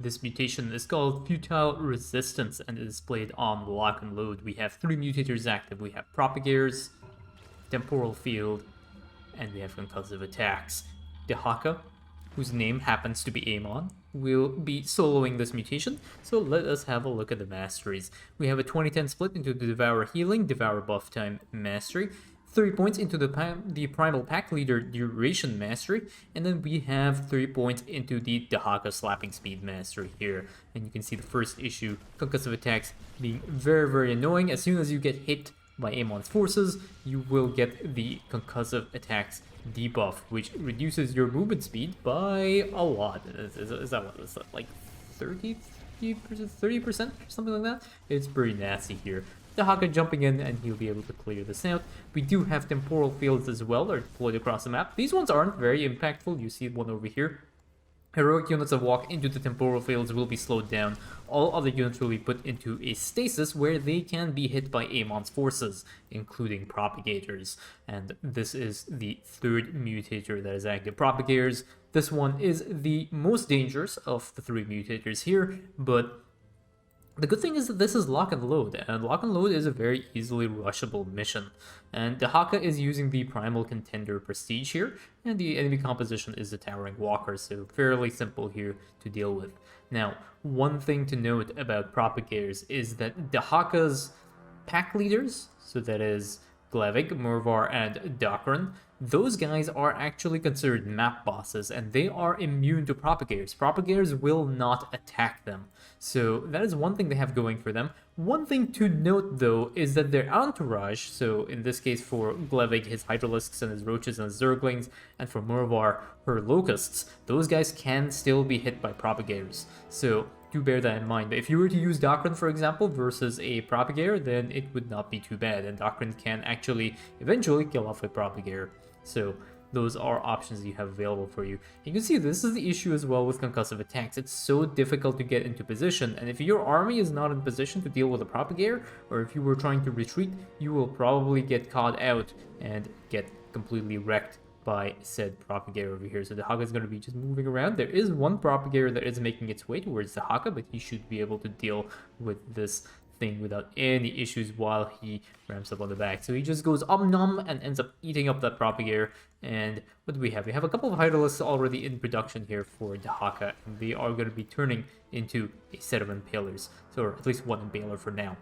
This mutation is called Futile Resistance and is displayed on lock and load. We have 3 mutators active. We have Propagators, Temporal Field, and we have Concussive attacks. Dehaka, whose name happens to be Amon, will be soloing this mutation, so let us have a look at the masteries. We have a 20-10 split into the Devour Healing, Devour Buff Time Mastery, 3 points into the Primal Pack Leader Duration Mastery, and then we have 3 points into the Dehaka Slapping Speed Mastery here. And you can see the first issue, Concussive attacks being very, very annoying. As soon as you get hit by Amon's forces, you will get the Concussive attacks debuff, which reduces your movement speed by a lot. Is that what is that, like 30%, something like that? It's pretty nasty here. Dehaka jumping in and he'll be able to clear this out. We do have temporal fields as well, are deployed across the map. These ones aren't very impactful. You see one over here. Heroic units that walk into the temporal fields will be slowed down. All other units will be put into a stasis where they can be hit by Amon's forces, including Propagators. And this is the third mutator that is active. Propagators, this one is the most dangerous of the 3 mutators here, but the good thing is that this is lock and load, and lock and load is a very easily rushable mission. And Dehaka is using the Primal Contender Prestige here, and the enemy composition is the Towering Walker, so fairly simple here to deal with. Now, one thing to note about Propagators is that Dehaka's pack leaders, so that is Glavik, Murvar, and Dakran, those guys are actually considered map bosses, and they are immune to Propagators. Propagators will not attack them. So that is one thing they have going for them. One thing to note, though, is that their entourage, so in this case for Glavik, his Hydralisks and his Roaches and his Zerglings, and for Murvar, her Locusts, those guys can still be hit by Propagators. So do bear that in mind. But if you were to use Dakran, for example, versus a Propagator, then it would not be too bad, and Dakran can actually eventually kill off a Propagator. So those are options you have available for you. You can see this is the issue as well with concussive attacks. It's so difficult to get into position, and if your army is not in position to deal with a Propagator, or if you were trying to retreat, you will probably get caught out and get completely wrecked by said Propagator over here. So Dehaka is going to be just moving around. There is one Propagator that is making its way towards Dehaka, but he should be able to deal with this thing without any issues while he ramps up on the back. So he just goes nom and ends up eating up that Propagator. And what do we have? We have a couple of Hydralisks already in production here for Dehaka, and they are going to be turning into a set of Impalers, so or at least one Impaler for now.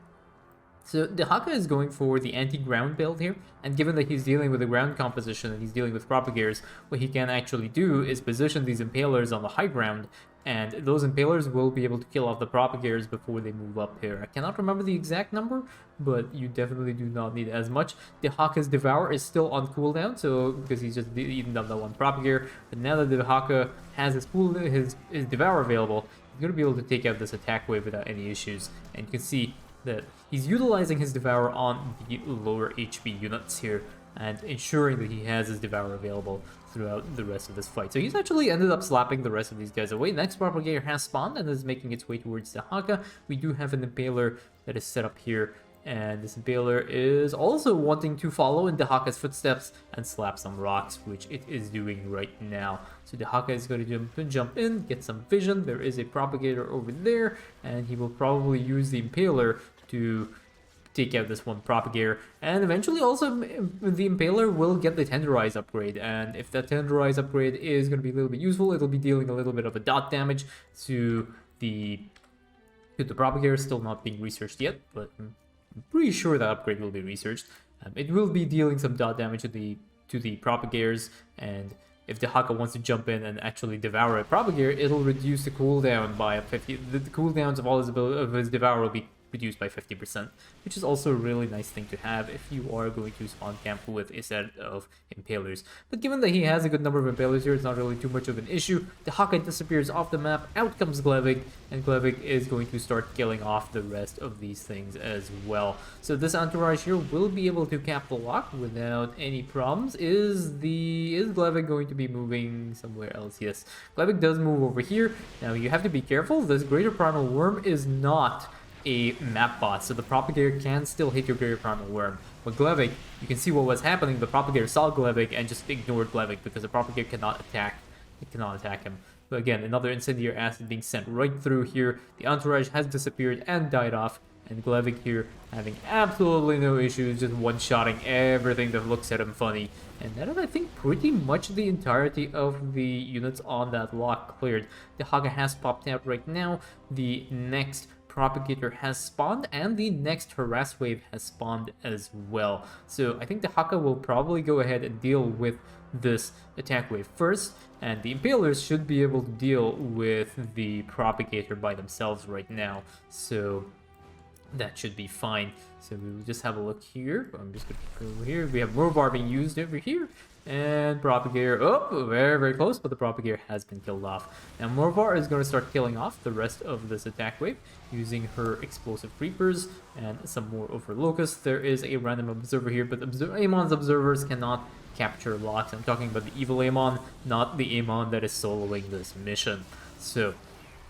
So Dehaka is going for the anti-ground build here, and given that he's dealing with the ground composition and he's dealing with Propagators, what he can actually do is position these Impalers on the high ground, and those Impalers will be able to kill off the Propagators before they move up here. I cannot remember the exact number, but you definitely do not need as much. Dehaka's Devour is still on cooldown, so because he's just eaten up that one Propagator, but now that Dehaka has his Devour available, he's going to be able to take out this attack wave without any issues, and you can see that he's utilizing his Devour on the lower HP units here and ensuring that he has his Devour available throughout the rest of this fight. So he's actually ended up slapping the rest of these guys away. Next Propagator has spawned and is making its way towards Dehaka. We do have an Impaler that is set up here, and this Impaler is also wanting to follow in Dehaka's footsteps and slap some rocks, which it is doing right now. So Dehaka is going to jump in, get some vision. There is a Propagator over there, and he will probably use the Impaler to take out this one Propagator, and eventually also the Impaler will get the Tenderize upgrade, and if that Tenderize upgrade is going to be a little bit useful, it'll be dealing a little bit of a dot damage to the Propagator. Still not being researched yet, but I'm pretty sure that upgrade will be researched. It will be dealing some dot damage to the Propagators, and if Dehaka wants to jump in and actually devour a Propagator, it'll reduce the cooldown by 50. The cooldowns of all his Devour will be reduced by 50%, which is also a really nice thing to have if you are going to spawn camp with a set of Impalers. But given that he has a good number of Impalers here, it's not really too much of an issue. Dehaka disappears off the map, out comes Glavik, and Glavik is going to start killing off the rest of these things as well. So this entourage here will be able to cap the lock without any problems. Is Glavik going to be moving somewhere else? Yes, Glavik does move over here. Now you have to be careful. This Greater Primal Worm is not a map bot, so the Propagator can still hit your Greater Primal Worm. But Glavik, you can see what was happening. The Propagator saw Glavik and just ignored Glavik because the Propagator cannot attack. It cannot attack him. But again, another incendiary acid being sent right through here. The entourage has disappeared and died off. And Glevik here having absolutely no issues, just one-shotting everything that looks at him funny. And that is, I think, pretty much the entirety of the units on that lock cleared. The Dehaka has popped out right now. The next Propagator has spawned, and the next harass wave has spawned as well. So I think the Dehaka will probably go ahead and deal with this attack wave first, and the Impalers should be able to deal with the Propagator by themselves right now. So that should be fine. So we will just have a look here. I'm just gonna go over here. We have Morvar being used over here, and Propagator, oh, very, very close, but the Propagator has been killed off. Now Morvar is going to start killing off the rest of this attack wave using her explosive creepers and some more over locusts. There is a random observer here, but Amon's observers cannot capture locks. I'm talking about the evil Amon, not the Amon that is soloing this mission. So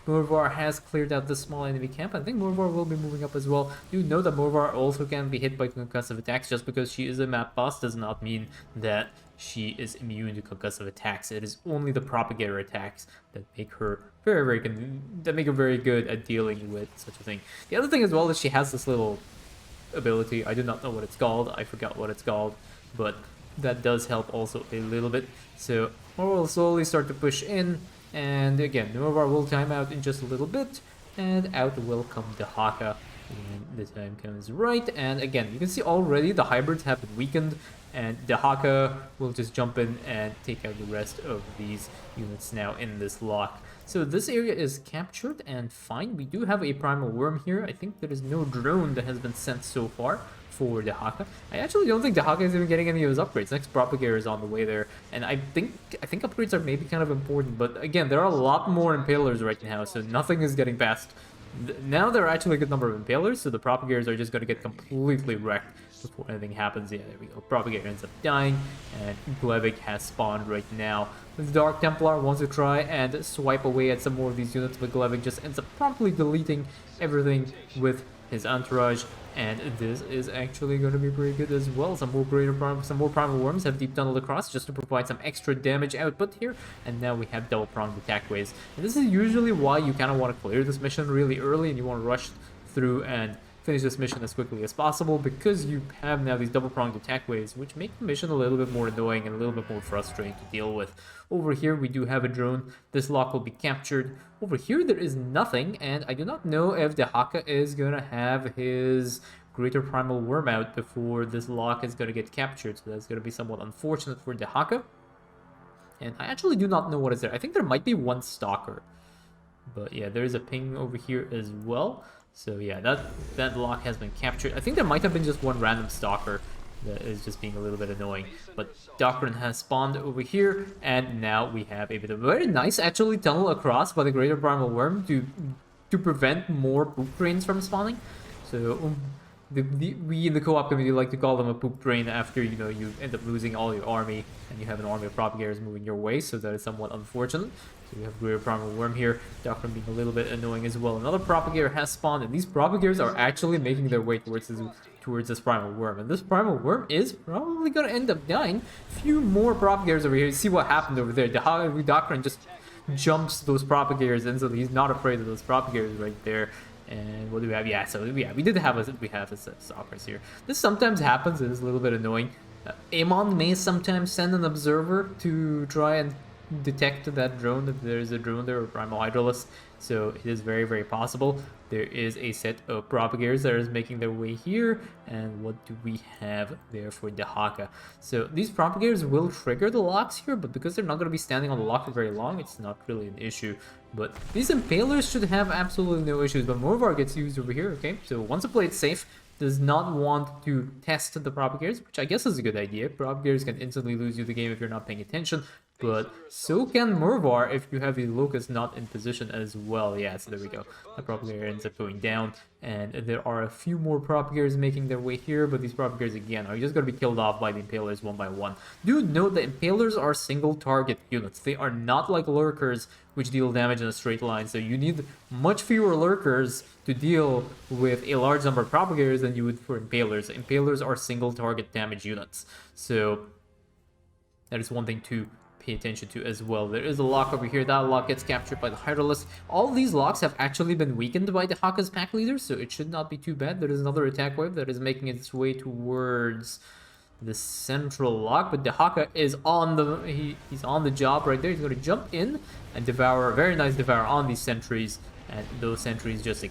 Morvar has cleared out this small enemy camp. I think Morvar will be moving up as well. You know that Morvar also can be hit by concussive attacks. Just because she is a map boss does not mean that she is immune to concussive attacks. It is only the Propagator attacks that make her very good at dealing with such a thing. The other thing as well is she has this little ability. I do not know what it's called. I forgot what it's called, but that does help also a little bit. So Morvar will slowly start to push in. And again, Morvar will time out in just a little bit, and out will come Dehaka when the time comes right. And again, you can see already the hybrids have been weakened, and Dehaka will just jump in and take out the rest of these units now in this lock. So this area is captured and fine. We do have a primal worm here. I think there is no drone that has been sent so far for Dehaka. I actually don't think Dehaka is even getting any of his upgrades. Next Propagator is on the way there, and I think upgrades are maybe kind of important, but again, there are a lot more Impalers right now, so nothing is getting past. Now there are actually a good number of Impalers, so the Propagators are just going to get completely wrecked before anything happens. Yeah, there we go. Propagator ends up dying, and Glevik has spawned right now. The Dark Templar wants to try and swipe away at some more of these units, but Glevik just ends up promptly deleting everything with his entourage, and this is actually going to be pretty good as well. Some more primal worms have deep tunneled across just to provide some extra damage output here, and now we have double pronged attack waves. And this is usually why you kind of want to clear this mission really early, and you want to rush through and finish this mission as quickly as possible, because you have now these double-pronged attack waves, which make the mission a little bit more annoying and a little bit more frustrating to deal with. Over here, we do have a drone. This lock will be captured. Over here, there is nothing, and I do not know if Dehaka is going to have his Greater Primal Worm out before this lock is going to get captured, so that's going to be somewhat unfortunate for Dehaka. And I actually do not know what is there. I think there might be one Stalker, but yeah, there is a ping over here as well. So yeah, that lock has been captured. I think there might have been just one random Stalker that is just being a little bit annoying. But Doctrine has spawned over here, and now we have a bit of a very nice, actually, tunnel across by the Greater Primal Worm to prevent more poop trains from spawning. So we in the co-op community like to call them a poop train after, you know, you end up losing all your army and you have an army of Propagators moving your way, so that is somewhat unfortunate. So we have Greater Primal Worm here, Doctrine being a little bit annoying as well. Another Propagator has spawned, and these Propagators are actually making their way towards this Primal Worm. And this Primal Worm is probably going to end up dying. Few more Propagators over here. You see what happened over there. The Doctrine just jumps those Propagators in, so he's not afraid of those Propagators right there. And what do we have? Yeah, so yeah, we have a Stalkers here. This sometimes happens. It is a little bit annoying. Amon may sometimes send an observer to try and detect that drone, that there is a drone there, or Primal Hydralisk. So it is very, very possible. There is a set of Propagators that is making their way here. And what do we have there for Dehaka? So these Propagators will trigger the locks here, but because they're not going to be standing on the lock for very long, it's not really an issue. But these Impalers should have absolutely no issues. But Morvar gets used over here, okay? So once a play it safe, does not want to test the Propagators, which I guess is a good idea. Propagators can instantly lose you the game if you're not paying attention, but so can Morvar if you have the Locust not in position as well. Yeah, so there we go. The Propagator ends up going down, and there are a few more Propagators making their way here, but these Propagators, again, are just going to be killed off by the Impalers one by one. Do note that Impalers are single target units. They are not like Lurkers, which deal damage in a straight line, so you need much fewer Lurkers to deal with a large number of Propagators than you would for Impalers. Impalers are single target damage units, so that is one thing to pay attention to as well. There is a lock over here. That lock gets captured by the Hydralisk. All these locks have actually been weakened by Dehaka's pack leader, so it should not be too bad. There is another attack wave that is making its way towards the central lock, but Dehaka is on the he's on the job right there. He's going to jump in and devour a very nice devour on these sentries, and those sentries just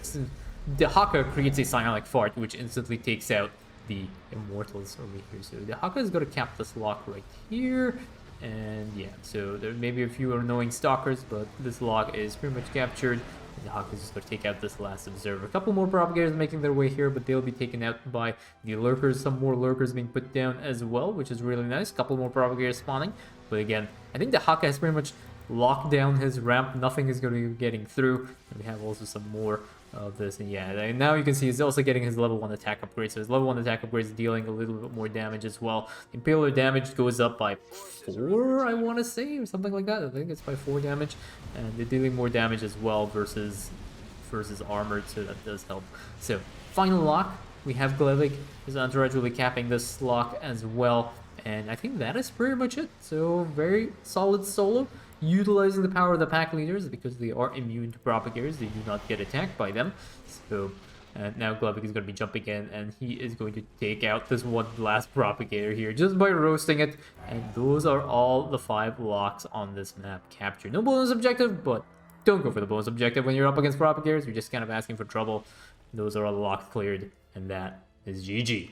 Dehaka creates a psionic fart, which instantly takes out the immortals over here. So Dehaka is going to cap this lock right here. And yeah, so there may be a few annoying stalkers, but this lock is pretty much captured. And Dehaka is just going to take out this last observer. A couple more propagators making their way here, but they'll be taken out by the lurkers. Some more lurkers being put down as well, which is really nice. A couple more propagators spawning. But again, I think Dehaka has pretty much locked down his ramp. Nothing is going to be getting through. And we have also some more of this, and yeah, and now you can see he's also getting his level 1 attack upgrade, so his level 1 attack upgrade is dealing a little bit more damage as well. Impaler damage goes up by 4, I want to say, or something like that. I think it's by 4 damage, and they're dealing more damage as well versus armored, so that does help. So final lock, we have Glevig. His entourage will be capping this lock as well, and I think that is pretty much it. So very solid solo, utilizing the power of the pack leaders because they are immune to propagators. They do not get attacked by them. So now Glevig is going to be jumping in, and he is going to take out this one last propagator here just by roasting it. And those are all the 5 locks on this map captured. No bonus objective, but don't go for the bonus objective when you're up against propagators. You're just kind of asking for trouble. Those are all the locks cleared, and that is GG.